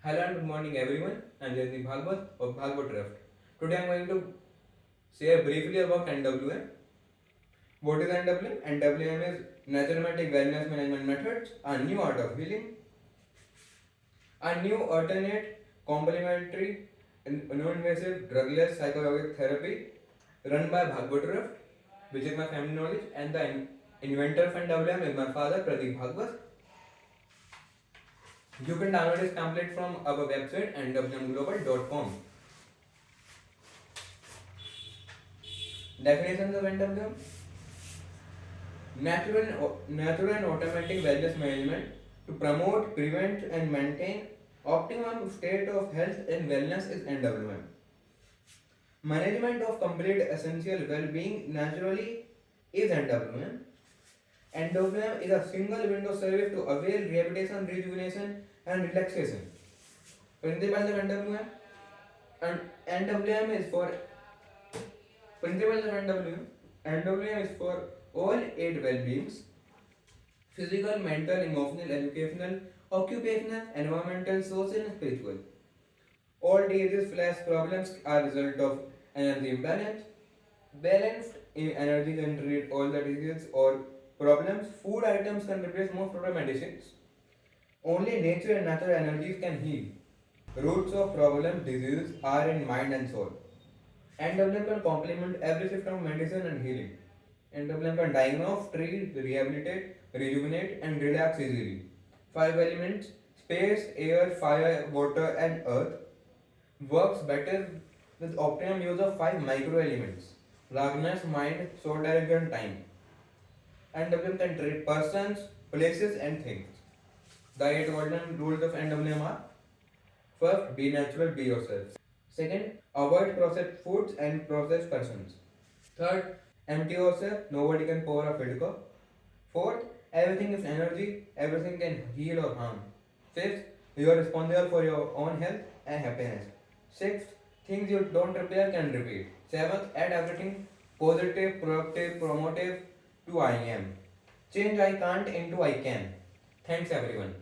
Hello and good morning everyone. I am Jashndeep Bhagwat of Bhagwat. Today I am going to share briefly about NWM. What is NWM? NWM is Naturopathic Wellness Management Methods, a new art of healing, a new alternate, complementary, and non-invasive drugless psychological therapy run by Bhagwat, which is my family knowledge, and the inventor of NWM is my father Pradeep Bhagwat. You can download this template from our website nwmglobal.com. Definitions of NWM: natural and automatic wellness management to promote, prevent, and maintain optimum state of health and wellness is NWM. Management of complete essential well-being naturally is NWM. NWM is a single window service to avail rehabilitation, rejuvenation, and relaxation. Principles of NWM: and NWM is for principles of NWM. NWM is for all 8 well-beings: physical, mental, emotional, educational, occupational, environmental, social, and spiritual. All diseases / problems are result of energy imbalance. Balanced energy can treat all the diseases or problems. Food items can replace most of the medicines. Only nature and natural energies can heal. Roots of problem diseases are in mind and soul. NWM can complement every system of medicine and healing. NWM can diagnose, treat, rehabilitate, rejuvenate, and relax easily. 5 elements: space, air, fire, water, and earth. Works better with optimum use of 5 micro elements: darkness, mind, soul, direction, and time. NWM can treat persons, places, and things. The 8 golden rules of NWM are: first, be natural, be yourself. Second, avoid processed foods and processed persons. Third, empty yourself, nobody can pour a filled cup. Fourth, everything is energy, everything can heal or harm. Fifth, you are responsible for your own health and happiness. Sixth, things you don't repair can repeat. Seventh, add everything positive, productive, promotive to I am. Change I can't into I can. Thanks everyone.